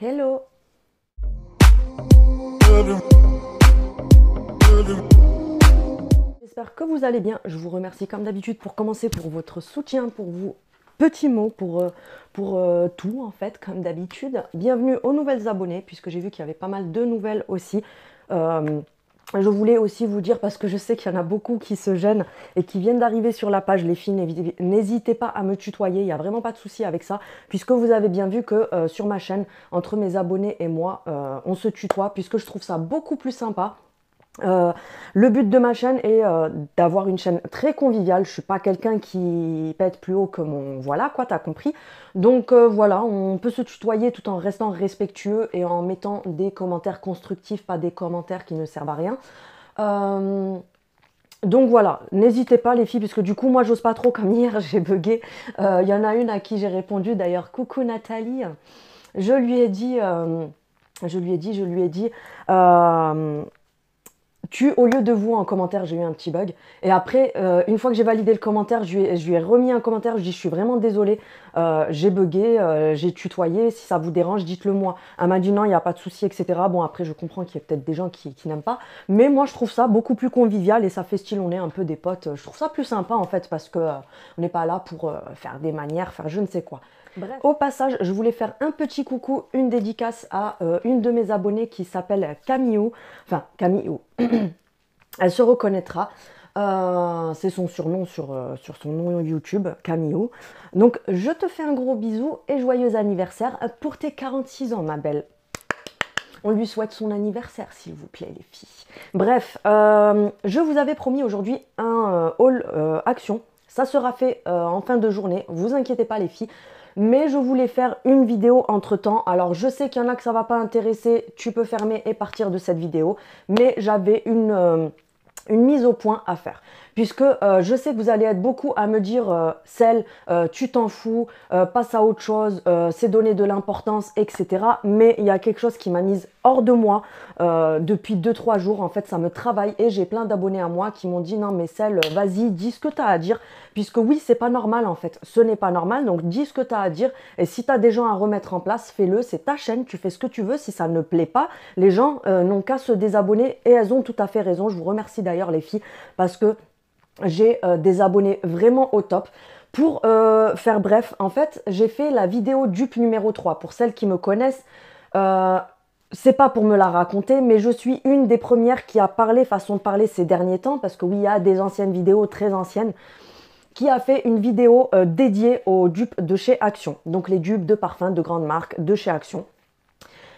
Hello! J'espère que vous allez bien. Je vous remercie comme d'habitude pour commencer pour votre soutien, pour vos petits mots, pour tout en fait, comme d'habitude. Bienvenue aux nouvelles abonnés, puisque j'ai vu qu'il y avait pas mal de nouvelles aussi. Je voulais aussi vous dire, parce que je sais qu'il y en a beaucoup qui se gênent et qui viennent d'arriver sur la page, les filles, n'hésitez pas à me tutoyer, il n'y a vraiment pas de souci avec ça, puisque vous avez bien vu que sur ma chaîne, entre mes abonnés et moi, on se tutoie, puisque je trouve ça beaucoup plus sympa. Le but de ma chaîne est d'avoir une chaîne très conviviale. Je suis pas quelqu'un qui pète plus haut que mon... Voilà quoi, t'as compris. Donc voilà, on peut se tutoyer tout en restant respectueux et en mettant des commentaires constructifs, pas des commentaires qui ne servent à rien. Donc voilà, n'hésitez pas les filles, parce que du coup moi j'ose pas trop, comme hier j'ai bugué. Il y en a une à qui j'ai répondu d'ailleurs, coucou Nathalie. Je lui ai dit, au lieu de vous en commentaire, j'ai eu un petit bug. Et après, une fois que j'ai validé le commentaire, je lui ai remis un commentaire. Je dis, je suis vraiment désolée, j'ai bugué, j'ai tutoyé. Si ça vous dérange, dites-le moi. Elle m'a dit non, il n'y a pas de souci, etc. Bon, après, je comprends qu'il y a peut-être des gens qui n'aiment pas. Mais moi, je trouve ça beaucoup plus convivial et ça fait style, on est un peu des potes. Je trouve ça plus sympa en fait parce que on n'est pas là pour faire des manières, faire je ne sais quoi. Bref. Au passage, je voulais faire un petit coucou, une dédicace à une de mes abonnées qui s'appelle Camille. Enfin, Camille. Elle se reconnaîtra. C'est son surnom sur son nom YouTube, Camille. Donc, je te fais un gros bisou et joyeux anniversaire pour tes 46 ans, ma belle. On lui souhaite son anniversaire, s'il vous plaît, les filles. Bref, je vous avais promis aujourd'hui un haul action. Ça sera fait en fin de journée. Vous inquiétez pas, les filles. Mais je voulais faire une vidéo entre temps. Alors je sais qu'il y en a que ça va pas intéresser, tu peux fermer et partir de cette vidéo. Mais j'avais une mise au point à faire. Puisque je sais que vous allez être beaucoup à me dire Celle, tu t'en fous, passe à autre chose, c'est donner de l'importance, etc. Mais il y a quelque chose qui m'a mise hors de moi depuis 2-3 jours. En fait, ça me travaille et j'ai plein d'abonnés à moi qui m'ont dit non mais Celle, vas-y, dis ce que tu as à dire. Puisque oui, c'est pas normal en fait. Ce n'est pas normal, donc dis ce que tu as à dire. Et si tu as des gens à remettre en place, fais-le. C'est ta chaîne, tu fais ce que tu veux. Si ça ne plaît pas, les gens n'ont qu'à se désabonner et elles ont tout à fait raison. Je vous remercie d'ailleurs les filles parce que j'ai des abonnés vraiment au top. Pour faire bref, en fait, j'ai fait la vidéo dupe numéro 3. Pour celles qui me connaissent, c'est pas pour me la raconter, mais je suis une des premières qui a parlé, façon de parler ces derniers temps, parce que oui, il y a des anciennes vidéos très anciennes, qui a fait une vidéo dédiée aux dupes de chez Action. Donc les dupes de parfums de grandes marques de chez Action.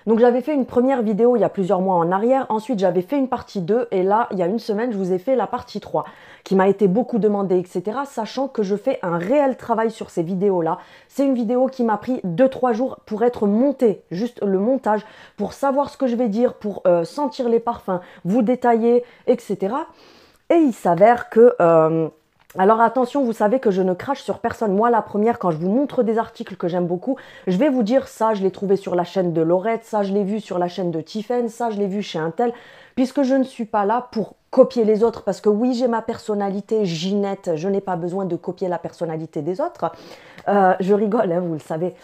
Donc j'avais fait une première vidéo il y a plusieurs mois en arrière, ensuite j'avais fait une partie 2 et là il y a une semaine je vous ai fait la partie 3 qui m'a été beaucoup demandée, etc. Sachant que je fais un réel travail sur ces vidéos là. C'est une vidéo qui m'a pris 2-3 jours pour être montée, juste le montage, pour savoir ce que je vais dire, pour sentir les parfums, vous détailler, etc. Et il s'avère que... alors attention, vous savez que je ne crache sur personne. Moi, la première, quand je vous montre des articles que j'aime beaucoup, je vais vous dire ça, je l'ai trouvé sur la chaîne de Laurette, ça, je l'ai vu sur la chaîne de Tiffen, ça, je l'ai vu chez un tel, puisque je ne suis pas là pour copier les autres, parce que oui, j'ai ma personnalité, Ginette, je n'ai pas besoin de copier la personnalité des autres. Je rigole, hein, vous le savez.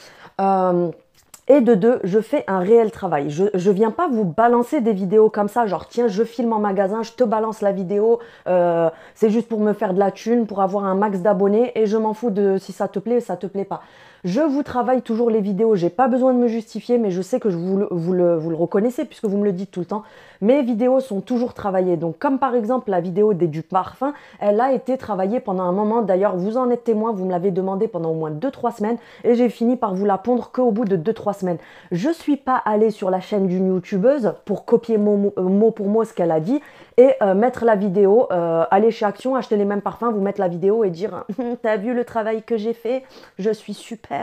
Et de deux, je fais un réel travail. Je viens pas vous balancer des vidéos comme ça, genre tiens, je filme en magasin, je te balance la vidéo, c'est juste pour me faire de la thune, pour avoir un max d'abonnés et je m'en fous de si ça te plaît ou ça te plaît pas. Je vous travaille toujours les vidéos, j'ai pas besoin de me justifier, mais je sais que vous le reconnaissez puisque vous me le dites tout le temps. Mes vidéos sont toujours travaillées, donc comme par exemple la vidéo des dupes parfums, elle a été travaillée pendant un moment. D'ailleurs, vous en êtes témoin, vous me l'avez demandé pendant au moins 2-3 semaines et j'ai fini par vous la pondre qu'au bout de 2-3 semaines. Je suis pas allée sur la chaîne d'une youtubeuse pour copier mot pour mot ce qu'elle a dit et mettre la vidéo, aller chez Action, acheter les mêmes parfums, vous mettre la vidéo et dire t'as vu le travail que j'ai fait, je suis super.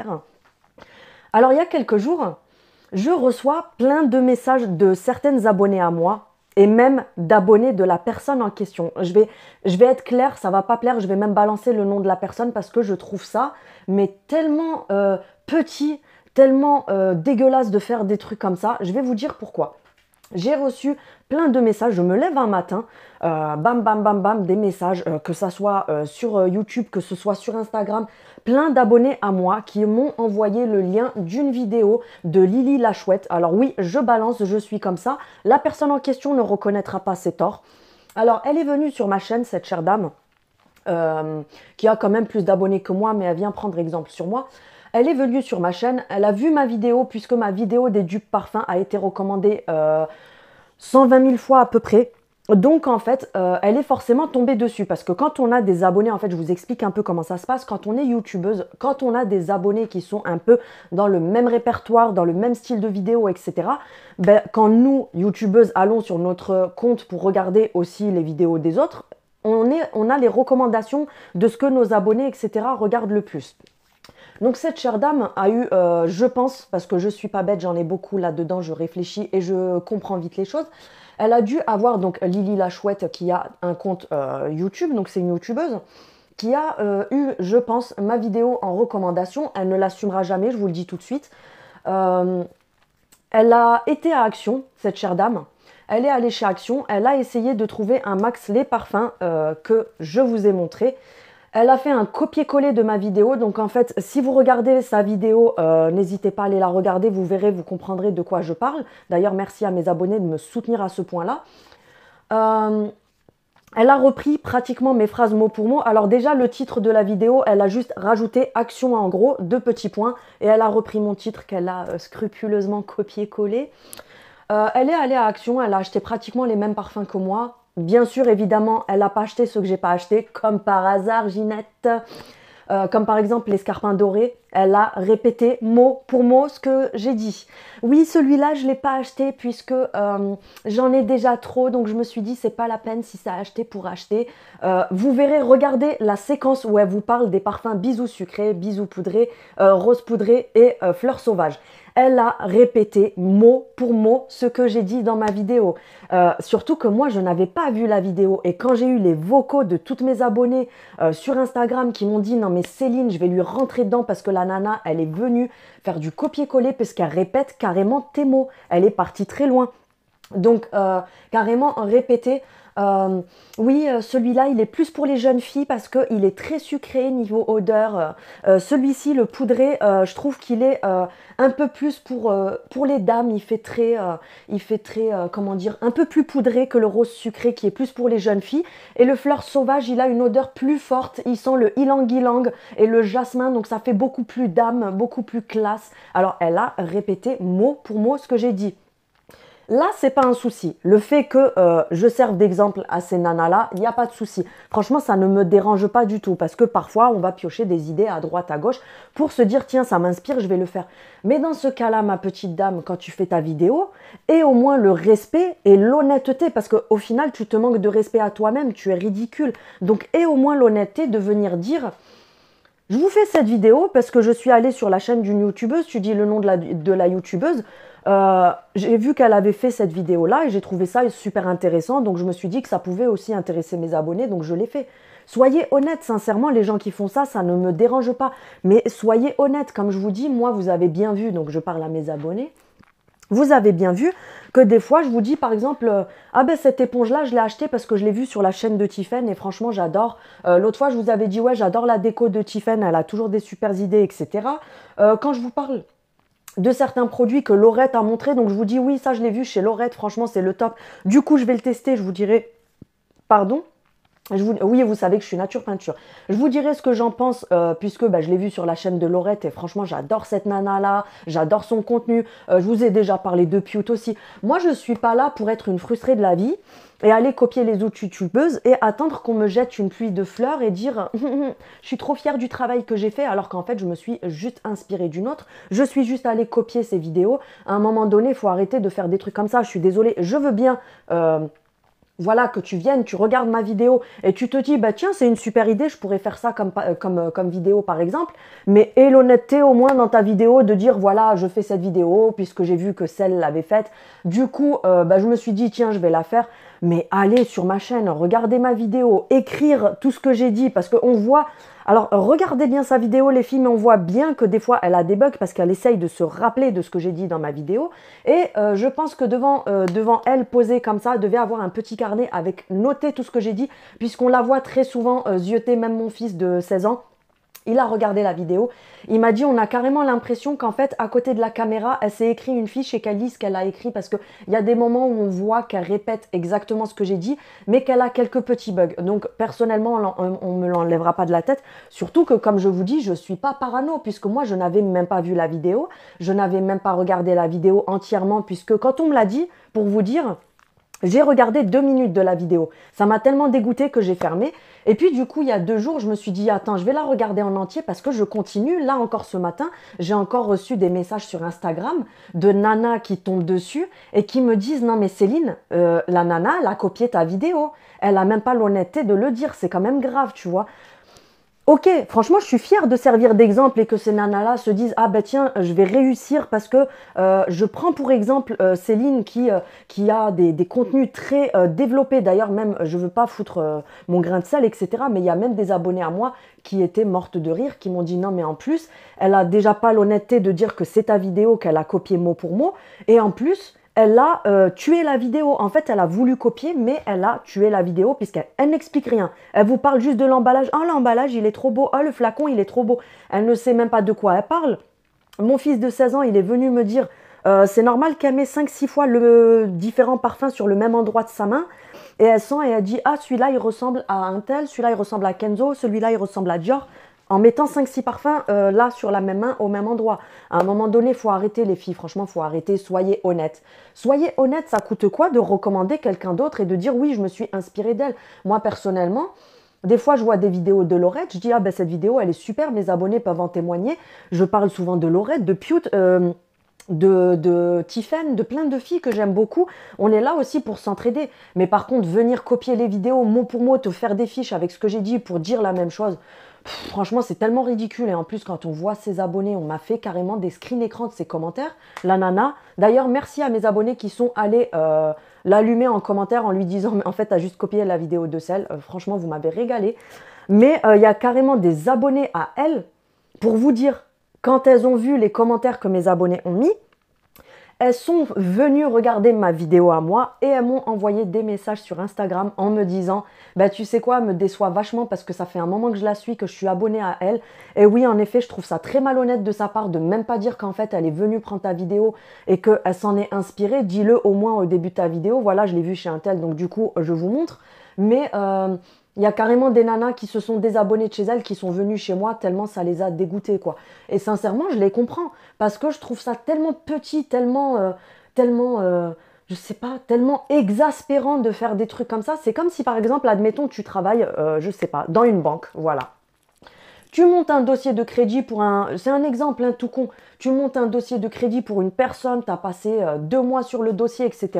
Alors il y a quelques jours, je reçois plein de messages de certaines abonnées à moi et même d'abonnés de la personne en question. Je vais être claire, ça va pas plaire, je vais même balancer le nom de la personne parce que je trouve ça mais tellement petit, tellement dégueulasse de faire des trucs comme ça. Je vais vous dire pourquoi. J'ai reçu plein de messages, je me lève un matin, bam, bam, bam, bam, des messages, que ça soit sur YouTube, que ce soit sur Instagram, plein d'abonnés à moi qui m'ont envoyé le lien d'une vidéo de Lily la Chouette. Alors oui, je balance, je suis comme ça. La personne en question ne reconnaîtra pas ses torts. Alors, elle est venue sur ma chaîne, cette chère dame, qui a quand même plus d'abonnés que moi, mais elle vient prendre exemple sur moi. Elle est venue sur ma chaîne, elle a vu ma vidéo, puisque ma vidéo des dupes parfums a été recommandée 120 000 fois à peu près. Donc en fait, elle est forcément tombée dessus parce que quand on a des abonnés, en fait, je vous explique un peu comment ça se passe. Quand on est youtubeuse, quand on a des abonnés qui sont un peu dans le même répertoire, dans le même style de vidéo, etc. Ben, quand nous, youtubeuses, allons sur notre compte pour regarder aussi les vidéos des autres, on a les recommandations de ce que nos abonnés, etc. regardent le plus. Donc cette chère dame a eu, je pense, parce que je suis pas bête, j'en ai beaucoup là-dedans, je réfléchis et je comprends vite les choses. Elle a dû avoir donc Lily la Chouette qui a un compte YouTube, donc c'est une youtubeuse, qui a eu, je pense, ma vidéo en recommandation. Elle ne l'assumera jamais, je vous le dis tout de suite. Elle a été à Action, cette chère dame. Elle est allée chez Action, elle a essayé de trouver un max les parfums que je vous ai montré. Elle a fait un copier-coller de ma vidéo, donc en fait, si vous regardez sa vidéo, n'hésitez pas à aller la regarder, vous verrez, vous comprendrez de quoi je parle. D'ailleurs, merci à mes abonnés de me soutenir à ce point-là. Elle a repris pratiquement mes phrases mot pour mot. Alors déjà, le titre de la vidéo, elle a juste rajouté « Action » en gros, 2 petits points, et elle a repris mon titre qu'elle a scrupuleusement copié-collé. Elle est allée à Action, elle a acheté pratiquement les mêmes parfums que moi. Bien sûr, évidemment, elle n'a pas acheté ceux que j'ai pas achetés, comme par hasard, Ginette. Comme par exemple les scarpins dorés, elle a répété mot pour mot ce que j'ai dit. Oui, celui-là, je ne l'ai pas acheté puisque j'en ai déjà trop, donc je me suis dit, c'est pas la peine si ça a acheté pour acheter. Vous verrez, regardez la séquence où elle vous parle des parfums bisous sucrés, bisous poudrés, rose poudré et fleurs sauvages. Elle a répété mot pour mot ce que j'ai dit dans ma vidéo. Surtout que moi, je n'avais pas vu la vidéo. Et quand j'ai eu les vocaux de toutes mes abonnées sur Instagram qui m'ont dit « Non mais Céline, je vais lui rentrer dedans parce que la nana, elle est venue faire du copier-coller parce qu'elle répète carrément tes mots. Elle est partie très loin. » Donc, carrément répéter. Oui, celui-là, il est plus pour les jeunes filles parce qu'il est très sucré niveau odeur. Celui-ci, le poudré, je trouve qu'il est un peu plus pour les dames. Il fait très, comment dire, un peu plus poudré que le rose sucré qui est plus pour les jeunes filles. Et le fleur sauvage, il a une odeur plus forte. Il sent le ylang-ylang et le jasmin, donc ça fait beaucoup plus dame, beaucoup plus classe. Alors, elle a répété mot pour mot ce que j'ai dit. Là, c'est pas un souci. Le fait que je serve d'exemple à ces nanas-là, il n'y a pas de souci. Franchement, ça ne me dérange pas du tout parce que parfois, on va piocher des idées à droite, à gauche pour se dire, tiens, ça m'inspire, je vais le faire. Mais dans ce cas-là, ma petite dame, quand tu fais ta vidéo, aie au moins le respect et l'honnêteté parce qu'au final, tu te manques de respect à toi-même, tu es ridicule. Donc, aie au moins l'honnêteté de venir dire... Je vous fais cette vidéo parce que je suis allée sur la chaîne d'une youtubeuse, tu dis le nom de la youtubeuse. J'ai vu qu'elle avait fait cette vidéo-là et j'ai trouvé ça super intéressant. Donc je me suis dit que ça pouvait aussi intéresser mes abonnés, donc je l'ai fait. Soyez honnête, sincèrement, les gens qui font ça, ça ne me dérange pas. Mais soyez honnête, comme je vous dis, moi vous avez bien vu, donc je parle à mes abonnés. Vous avez bien vu que des fois, je vous dis par exemple, ah ben cette éponge-là, je l'ai achetée parce que je l'ai vue sur la chaîne de Tiffen et franchement, j'adore. L'autre fois, je vous avais dit, ouais, j'adore la déco de Tiffen, elle a toujours des super idées, etc. Quand je vous parle de certains produits que Laurette a montré, donc je vous dis, oui, ça je l'ai vu chez Laurette, franchement, c'est le top. Du coup, je vais le tester, je vous dirai, pardon. Oui, vous savez que je suis nature peinture. Je vous dirai ce que j'en pense puisque je l'ai vu sur la chaîne de Laurette et franchement j'adore cette nana là, j'adore son contenu. Je vous ai déjà parlé de Pute aussi. Moi je suis pas là pour être une frustrée de la vie et aller copier les autres youtubeuses et attendre qu'on me jette une pluie de fleurs et dire je suis trop fière du travail que j'ai fait alors qu'en fait je me suis juste inspirée d'une autre. Je suis juste allée copier ses vidéos. À un moment donné, il faut arrêter de faire des trucs comme ça. Je suis désolée, je veux bien... Voilà, que tu viennes, tu regardes ma vidéo et tu te dis, bah tiens, c'est une super idée, je pourrais faire ça comme vidéo par exemple. Mais aie l'honnêteté au moins dans ta vidéo de dire, voilà, je fais cette vidéo puisque j'ai vu que celle l'avait faite. Du coup, je me suis dit, tiens, je vais la faire. mais allez sur ma chaîne, regardez ma vidéo, écrire tout ce que j'ai dit, parce qu'on voit... Alors, regardez bien sa vidéo, les filles, mais on voit bien que des fois, elle a des bugs parce qu'elle essaye de se rappeler de ce que j'ai dit dans ma vidéo. Et je pense que devant elle, posée comme ça, elle devait avoir un petit carnet avec noter tout ce que j'ai dit, puisqu'on la voit très souvent zioter, même mon fils de 16 ans. Il a regardé la vidéo, il m'a dit on a carrément l'impression qu'en fait à côté de la caméra elle s'est écrit une fiche et qu'elle lit ce qu'elle a écrit parce qu'il y a des moments où on voit qu'elle répète exactement ce que j'ai dit mais qu'elle a quelques petits bugs. Donc personnellement on ne me l'enlèvera pas de la tête, surtout que comme je vous dis je ne suis pas parano puisque moi je n'avais même pas vu la vidéo, je n'avais même pas regardé la vidéo entièrement puisque quand on me l'a dit, pour vous dire... J'ai regardé 2 minutes de la vidéo. Ça m'a tellement dégoûté que j'ai fermé. Et puis du coup, il y a 2 jours, je me suis dit, attends, je vais la regarder en entier parce que je continue. Là encore ce matin, j'ai encore reçu des messages sur Instagram de nanas qui tombent dessus et qui me disent, non mais Céline, la nana, elle a copié ta vidéo. Elle a même pas l'honnêteté de le dire. C'est quand même grave, tu vois. Ok, franchement, je suis fière de servir d'exemple et que ces nanas-là se disent « Ah ben tiens, je vais réussir parce que je prends pour exemple Céline qui a des contenus très développés. D'ailleurs, même, je veux pas foutre mon grain de sel, etc. Mais il y a même des abonnés à moi qui étaient mortes de rire, qui m'ont dit « Non, mais en plus, elle a déjà pas l'honnêteté de dire que c'est ta vidéo, qu'elle a copié mot pour mot. Et en plus... » elle a tué la vidéo. En fait, elle a voulu copier, mais elle a tué la vidéo puisqu'elle n'explique rien. Elle vous parle juste de l'emballage. Ah, l'emballage, il est trop beau. Ah, le flacon, il est trop beau. Elle ne sait même pas de quoi elle parle. Mon fils de 16 ans, il est venu me dire c'est normal qu'elle met 5-6 fois le différent parfum sur le même endroit de sa main. Et elle sent et elle dit ah, celui-là, il ressemble à un tel. Celui-là, il ressemble à Kenzo. Celui-là, il ressemble à Dior. En mettant 5-6 parfums là sur la même main au même endroit. À un moment donné, il faut arrêter les filles, franchement, il faut arrêter, soyez honnêtes. Soyez honnêtes, ça coûte quoi de recommander quelqu'un d'autre et de dire oui, je me suis inspirée d'elle. Moi, personnellement, des fois, je vois des vidéos de Laurette, je dis ah ben cette vidéo, elle est super, mes abonnés peuvent en témoigner. Je parle souvent de Laurette, de Piute, de Tiffen, de plein de filles que j'aime beaucoup. On est là aussi pour s'entraider. Mais par contre, venir copier les vidéos mot pour mot, te faire des fiches avec ce que j'ai dit pour dire la même chose, franchement, c'est tellement ridicule. Et en plus, quand on voit ses abonnés, on m'a fait carrément des screen écrans de ses commentaires. La nana. D'ailleurs, merci à mes abonnés qui sont allés l'allumer en commentaire en lui disant « Mais en fait, t'as juste copié la vidéo de celle. Franchement, vous m'avez régalé. » Mais il y a carrément des abonnés à elle pour vous dire, quand elles ont vu les commentaires que mes abonnés ont mis, elles sont venues regarder ma vidéo à moi et elles m'ont envoyé des messages sur Instagram en me disant bah, « Tu sais quoi, elle me déçoit vachement parce que ça fait un moment que je la suis, que je suis abonnée à elle. » Et oui, en effet, je trouve ça très malhonnête de sa part de même pas dire qu'en fait, elle est venue prendre ta vidéo et qu'elle s'en est inspirée. Dis-le au moins au début de ta vidéo. Voilà, je l'ai vu chez un tel, donc du coup, je vous montre. Mais... il y a carrément des nanas qui se sont désabonnées de chez elles, qui sont venues chez moi tellement ça les a dégoûtées, quoi. Et sincèrement, je les comprends, parce que je trouve ça tellement petit, je sais pas, tellement exaspérant de faire des trucs comme ça. C'est comme si, par exemple, admettons, tu travailles, je sais pas, dans une banque, voilà. Tu montes un dossier de crédit pour un... C'est un exemple, hein, tout con. Tu montes un dossier de crédit pour une personne, tu as passé 2 mois sur le dossier, etc.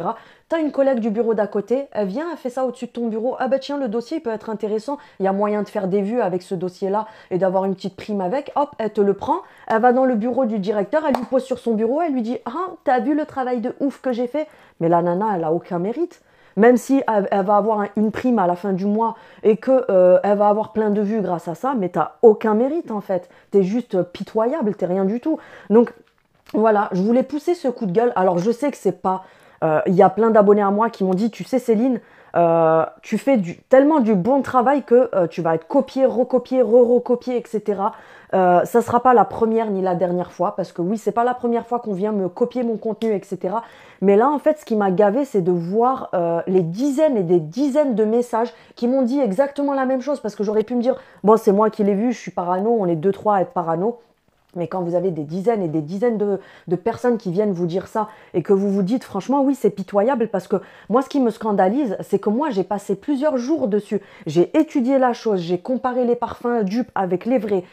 Tu as une collègue du bureau d'à côté, elle vient, elle fait ça au-dessus de ton bureau. Ah bah tiens, le dossier il peut être intéressant, il y a moyen de faire des vues avec ce dossier-là et d'avoir une petite prime avec. Hop, elle te le prend, elle va dans le bureau du directeur, elle lui pose sur son bureau, elle lui dit « Ah, t'as vu le travail de ouf que j'ai fait ?» Mais la nana, elle a aucun mérite. Même si elle va avoir une prime à la fin du mois et qu'elle va avoir plein de vues grâce à ça, mais tu n'as aucun mérite en fait. Tu es juste pitoyable, tu n'es rien du tout. Donc voilà, je voulais pousser ce coup de gueule. Alors je sais que c'est pas... Il y a plein d'abonnés à moi qui m'ont dit, tu sais Céline, tu fais tellement du bon travail que tu vas être copié, recopié, re-recopié, etc. Ça ne sera pas la première ni la dernière fois, parce que oui, c'est pas la première fois qu'on vient me copier mon contenu, etc. Mais là, en fait, ce qui m'a gavé, c'est de voir les dizaines et des dizaines de messages qui m'ont dit exactement la même chose, parce que j'aurais pu me dire, bon, c'est moi qui l'ai vu, je suis parano, on est 2-3 à être parano. Mais quand vous avez des dizaines et des dizaines de personnes qui viennent vous dire ça et que vous vous dites franchement oui c'est pitoyable parce que moi ce qui me scandalise c'est que moi j'ai passé plusieurs jours dessus, j'ai étudié la chose, j'ai comparé les parfums dupes avec les vrais,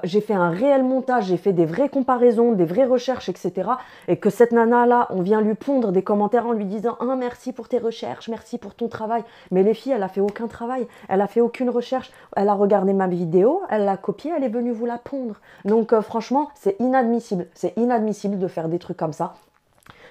j'ai fait un réel montage, j'ai fait des vraies comparaisons, des vraies recherches etc. Et que cette nana là on vient lui pondre des commentaires en lui disant ah merci pour tes recherches, merci pour ton travail, mais les filles elle a fait aucun travail, elle a fait aucune recherche, elle a regardé ma vidéo, elle l'a copiée, elle est venue vous la pondre. Donc franchement, c'est inadmissible de faire des trucs comme ça.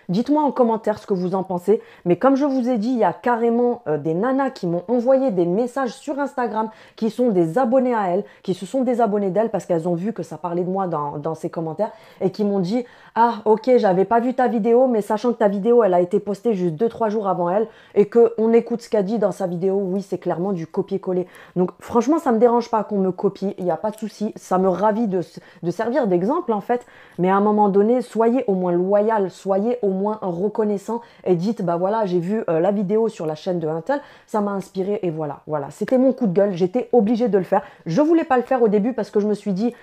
Dites-moi en commentaire ce que vous en pensez. Mais comme je vous ai dit, il y a carrément des nanas qui m'ont envoyé des messages sur Instagram, qui sont des abonnés à elle, qui se sont désabonnés d'elle parce qu'elles ont vu que ça parlait de moi dans ses commentaires et qui m'ont dit « Ah, ok, j'avais pas vu ta vidéo, mais sachant que ta vidéo, elle a été postée juste 2-3 jours avant elle et qu'on écoute ce qu'elle dit dans sa vidéo, oui, c'est clairement du copier-coller. » Donc franchement, ça me dérange pas qu'on me copie, il n'y a pas de souci. Ça me ravit de servir d'exemple en fait, mais à un moment donné, soyez au moins loyal, soyez au moins reconnaissant et dites bah voilà, j'ai vu la vidéo sur la chaîne de Intel, ça m'a inspiré et voilà, c'était mon coup de gueule, j'étais obligée de le faire. Je voulais pas le faire au début parce que je me suis dit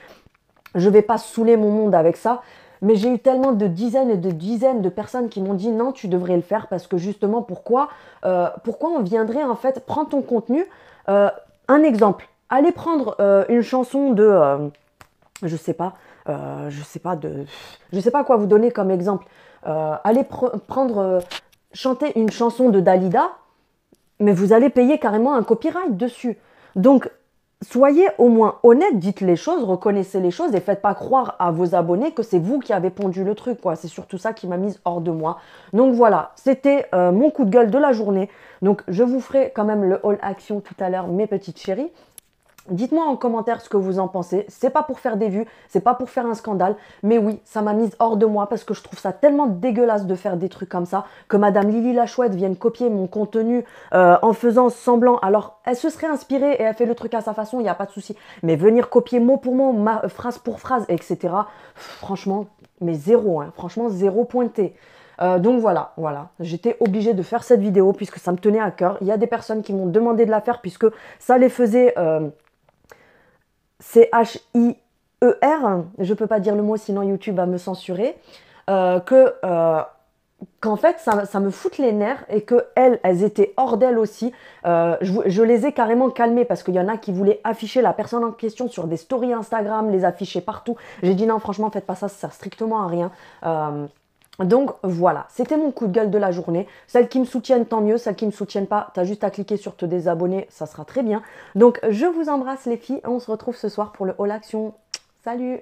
je vais pas saouler mon monde avec ça. Mais j'ai eu tellement de dizaines et de dizaines de personnes qui m'ont dit non, tu devrais le faire parce que justement, pourquoi on viendrait en fait prendre ton contenu. Un exemple, allez prendre une chanson de, je sais pas quoi vous donner comme exemple. Allez prendre, chanter une chanson de Dalida, mais vous allez payer carrément un copyright dessus. Donc, soyez au moins honnête, dites les choses, reconnaissez les choses et faites pas croire à vos abonnés que c'est vous qui avez pondu le truc, quoi. C'est surtout ça qui m'a mise hors de moi. Donc voilà, c'était mon coup de gueule de la journée. Donc je vous ferai quand même le haul action tout à l'heure, mes petites chéries. Dites-moi en commentaire ce que vous en pensez. C'est pas pour faire des vues, c'est pas pour faire un scandale, mais oui, ça m'a mise hors de moi parce que je trouve ça tellement dégueulasse de faire des trucs comme ça, que Madame Lily la Chouette vienne copier mon contenu en faisant semblant. Alors, elle se serait inspirée et elle fait le truc à sa façon, il n'y a pas de souci. Mais venir copier mot pour mot, phrase pour phrase, etc. Franchement, mais zéro, hein, franchement zéro pointé. Donc voilà, j'étais obligée de faire cette vidéo puisque ça me tenait à cœur. Il y a des personnes qui m'ont demandé de la faire puisque ça les faisait... C-H-I-E-R, je peux pas dire le mot sinon YouTube va me censurer, qu'en fait ça me fout les nerfs et que elles étaient hors d'elles aussi. Je les ai carrément calmées parce qu'il y en a qui voulaient afficher la personne en question sur des stories Instagram, les afficher partout. J'ai dit non, franchement faites pas ça, ça sert strictement à rien. Donc voilà, c'était mon coup de gueule de la journée. Celles qui me soutiennent, tant mieux. Celles qui ne me soutiennent pas, t'as juste à cliquer sur te désabonner, ça sera très bien. Donc je vous embrasse les filles, on se retrouve ce soir pour le haul action. Salut!